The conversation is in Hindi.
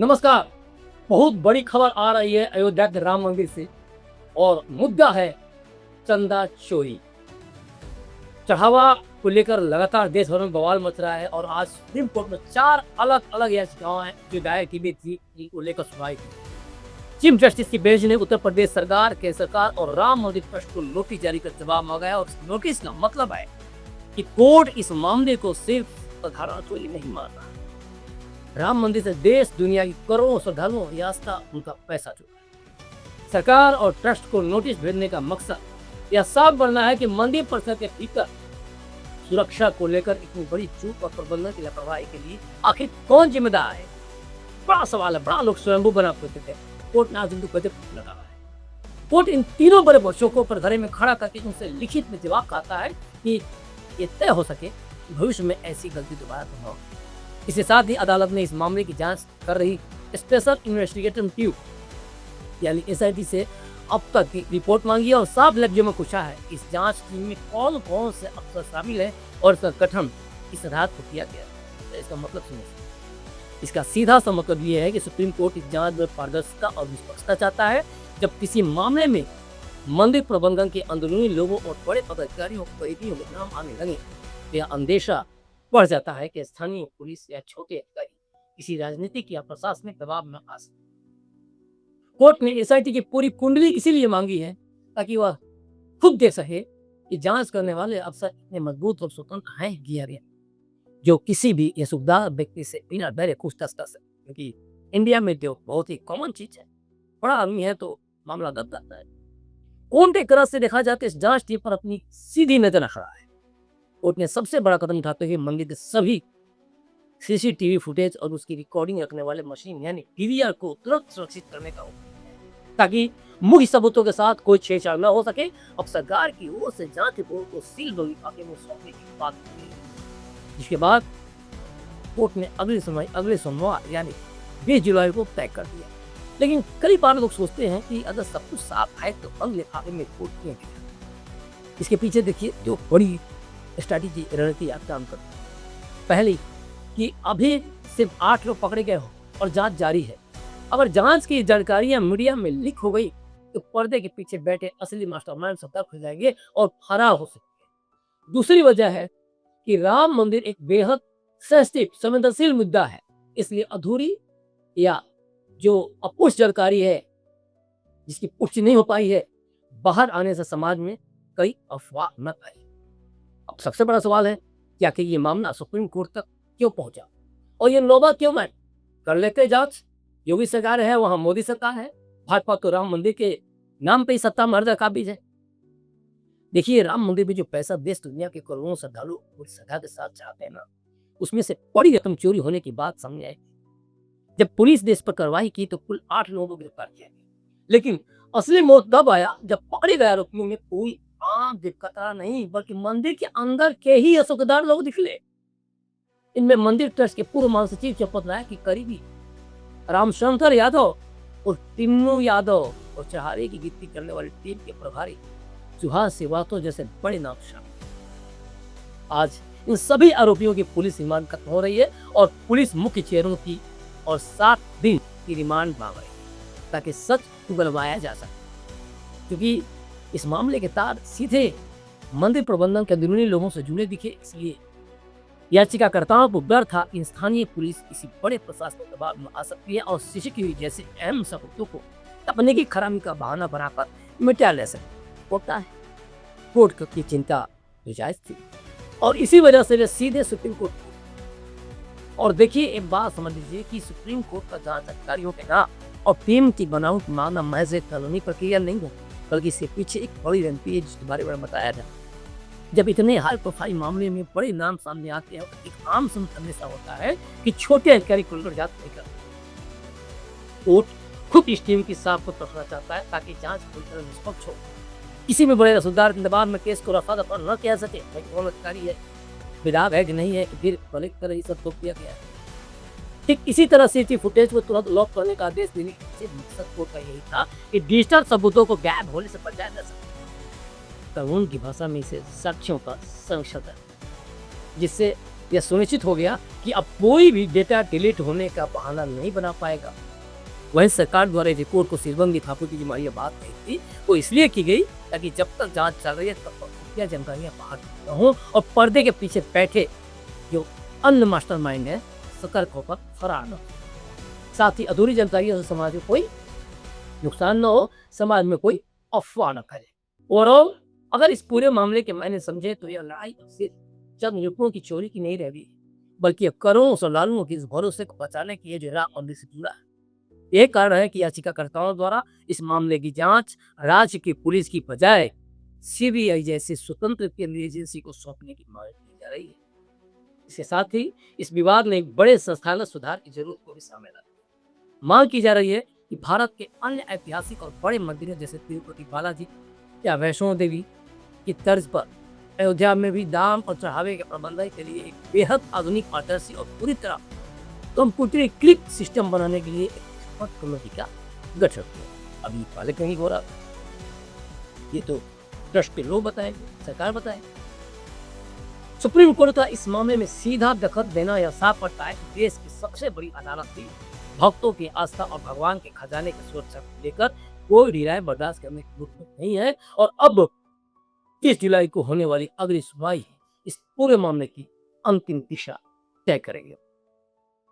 नमस्कार। बहुत बड़ी खबर आ रही है अयोध्या के राम मंदिर से और मुद्दा है चंदा चोरी। चढ़ावा को लेकर लगातार देश भर में बवाल मच रहा है और आज सुप्रीम कोर्ट में 4 अलग-अलग याचिकाएं जो दायर की गई थी इनको लेकर सुनवाई की। चीफ जस्टिस की बेंच ने उत्तर प्रदेश सरकार, केंद्र सरकार और राम मंदिर ट्रस्ट को नोटिस जारी कर जवाब मांगा और नोटिस का मतलब है कि कोर्ट इस मामले को सिर्फ साधारण चोरी नहीं मान रहा, राम मंदिर से देश दुनिया की करोड़ों श्रद्धालुओं की आस्था उनका पैसा चुरा है। सरकार और ट्रस्ट को नोटिस भेजने का मकसद यह साफ करना है कि मंदिर परिसर के भीतर सुरक्षा को लेकर इतनी बड़ी चूक और प्रबंधन की लापरवाही के लिए आखिर कौन जिम्मेदार है। बड़ा सवाल है। बड़ा लोग स्वयंभू बना करते थे, कोर्ट ने आज उनको गजब लगा है। कोर्ट इन तीनों बड़े बच्चों को परधरे में खड़ा करके उनसे लिखित में जवाब कहता है कि ये तय हो सके भविष्य में ऐसी गलती दोबारा न हो। इसके साथ ही अदालत ने इस मामले की जांच कर रही स्पेशल इन्वेस्टिगेटिव टीम यानी एसआईटी से अब तक की रिपोर्ट मांगी है और साफ लफ्जों में पूछा है इस जांच टीम में कौन कौन से अफसर शामिल है और इसका गठन किस आधार पर किया गया है। तो इसका मतलब सुनिए, इसका सीधा सा मतलब ये है कि सुप्रीम कोर्ट इस जांच में पारदर्शिता और निष्पक्षता चाहता है। जब किसी मामले में मंदिर प्रबंधन के अंदरूनी लोगों और बड़े पदाधिकारियों के नाम आने लगे तो यह अंदेशा बढ़ जाता है कि स्थानीय पुलिस या छोटे अधिकारी किसी राजनीतिक या प्रशासनिक दबाव में आ सकते। कोर्ट ने एसआईटी की पूरी कुंडली इसीलिए मांगी है ताकि वह खुद देख सके कि जांच करने वाले अफसर इतने मजबूत और स्वतंत्र हैं कि या जो किसी भी ये सुखदार व्यक्ति से बिना डरे पूछताछ कर सके, क्योंकि इंडिया में जो बहुत ही कॉमन चीज है, बड़ा आदमी है तो मामला दब जाता है। कोर्ट एक तरह से देखा जाए तो इस जांच टीम पर अपनी सीधी नजर रख रहा है। कोर्ट ने सबसे बड़ा कदम उठाते हुए मंदिर के सभी सीसीटीवी फुटेज और उसकी रिकॉर्डिंग रखने वाले मशीन यानी पीवीआर को तुरंत सुरक्षित करने का ताकि मुख्य सबूतों के साथ कोई छेड़छाड़ न हो सके। अब सरकार की ओर से जांच रिपोर्ट को सील लिफाफे में सौंपने की बात की, जिसके बाद कोर्ट ने अगले सोमवार यानी 20 जुलाई को तय कर दिया। लेकिन कई बार लोग सोचते हैं कि अगर सब कुछ साफ है तो अगले लिफाफे में रिपोर्ट क्यों दिया। इसके पीछे देखिए जो बड़ी स्ट्रैटेजी रणनीति आप काम करते हैं। पहली कि अभी सिर्फ 8 लोग पकड़े गए हो और जांच जारी है। अगर जांच की जानकारियां मीडिया में लीक हो गई तो पर्दे के पीछे बैठे असली मास्टरमाइंड सतर्क हो जाएंगे और फरार हो सकते। दूसरी वजह है कि राम मंदिर एक बेहद सेंसिटिव संवेदनशील मुद्दा है, इसलिए अधूरी या जो अपुष्ट जानकारी है जिसकी पुष्टि नहीं हो पाई है बाहर आने से समाज में कई अफवाह न फैले। अब सबसे बड़ा सवाल है कि आखिर ये मामला सुप्रीम कोर्ट तक क्यों पहुंचा और ये नौबत क्यों मैं कर लेते जांच। योगी सरकार है, वहां मोदी सरकार है, भाजपा तो राम मंदिर के नाम पे ही सत्ता मर्जा काबिज है। देखिए राम मंदिर में जो पैसा देश दुनिया के करोड़ों श्रद्धालु श्रद्धा के साथ चाहते हैं ना, उसमें से बड़ी रकम चोरी होने की बात सामने आई। जब पुलिस ने इस पर कार्रवाई की तो कुल 8 लोगों को गिरफ्तार किया गया, लेकिन असली मौत तब आया जब पकड़े गए आरोपियों में कोई आम दिक्कत नहीं बल्कि मंदिर के अंदर के ही असुखदार लोग निकले। इनमें मंदिर ट्रस्ट के पूर्व महासचिव चंपत राय की करीबी रामशंकर यादव और टिन्नू यादव और चढ़ावे की गिनती करने वाली टीम के प्रभारी सुहास श्रीवास्तव जैसे बड़े नाम शामिल। आज इन सभी आरोपियों की पुलिस रिमांड खत्म हो रही है और पुलिस मुख्य चेहरों की और 7 दिन की रिमांड मांग रही है ताकि सच उगलवाया जा सके, क्योंकि इस मामले के तार सीधे मंदिर प्रबंधन के अंदरूनी लोगों से जुड़े दिखे। इसलिए याचिकाकर्ताओं को डर था कि स्थानीय पुलिस किसी बड़े प्रशासनिक दबाव में आ सकती है और सीसीटीवी जैसे अहम सबूतों को तकनीकी की खराबी का बहाना बनाकर मिटा ले सकती होता है। कोर्ट की चिंता जायज थी और इसी वजह से वे सीधे सुप्रीम कोर्ट। और देखिए एक बात समझ लीजिए कि सुप्रीम कोर्ट का जांच अधिकारियों के नाम और टीम की बनावट मानना महज एक कानूनी प्रक्रिया नहीं हो, बल्कि इसके पीछे एक बड़ी रणनीति है जिसके बारे में बताया जाए। जब इतने हाई प्रोफाइल मामले में बड़े नाम सामने आते हैं तो एक आम संदेशा होता है कि छोटे अधिकारी खुलकर जांच नहीं करते। कोर्ट खुद इस टीम की साफ को रखना चाहता है ताकि जांच पूरी तरह निष्पक्ष हो, किसी में बड़े रसूलदार के दबाव में केस को रफा दफा न किया सके। कौन अधिकारी है, विधायक है कि नहीं है, फिर कलेक्टर ये सब थोप दिया गया है। ठीक इसी तरह सीसीटीवी फुटेज को तुरंत लॉक करने का आदेश देने के मकसद कोर्ट का यही था कि डिजिटल सबूतों को गायब होने से बचाया जा सके। कानून की भाषा में इसे साक्ष्यों का संरक्षण है, जिससे यह सुनिश्चित हो गया कि अब कोई भी डेटा डिलीट होने का बहाना नहीं बना पाएगा। वहीं सरकार द्वारा इस रिपोर्ट को सिरबंदी थापू की जो बात कही थी वो इसलिए की गई ताकि जब तक जांच चल रही है तब तक खुफिया जानकारियां बाहर न हो और पर्दे के पीछे बैठे जो अन्य मास्टरमाइंड है सतर्क होकर फरार न हो। साथ ही अधूरी जानकारियों से समाज में कोई नुकसान न हो, समाज में कोई अफवाह न फैले। ओवरऑल अगर इस पूरे मामले के मायने समझे तो यह लड़ाई सिर्फ चंद रुपयों की चोरी की नहीं रह गई, बल्कि अब करोड़ों श्रद्धालुओं की इस भरोसे को बचाने की जो राह मंदिर से जुड़ा है। यही कारण है कि याचिकाकर्ताओं द्वारा इस मामले की जांच राज्य की पुलिस की बजाय सीबीआई जैसी स्वतंत्र केंद्रीय एजेंसी को सौंपने की मांग की जा रही है। इसके साथ ही इस विवाद में एक बड़े संस्थागत सुधार की जरूरत को भी सामने रखा मांग की जा रही है कि भारत के अन्य ऐतिहासिक और बड़े मंदिरों जैसे तिरुपति बालाजी या वैष्णो देवी की तर्ज पर अयोध्या में भी दाम और चढ़ावे के प्रबंधन के लिए एक बेहद आधुनिक पारदर्शी और पूरी तरह कंप्यूटरीकृत सिस्टम बनाने के लिए एक कमेटी का गठन किया। अभी पहले कहीं हो रहा ये तो ट्रस्ट के लोग बताएंगे, सरकार बताएंगे। सुप्रीम कोर्ट का इस मामले में सीधा दखल देना यह साफ पड़ता है कि देश की सबसे बड़ी अदालत थी भक्तों की आस्था और भगवान के खजाने की सुरक्षा को लेकर कोई ढिलाई बर्दाश्त करने की जरूरत नहीं है। और अब 30 जुलाई को होने वाली अगली सुनवाई इस पूरे मामले की अंतिम दिशा तय करेंगे।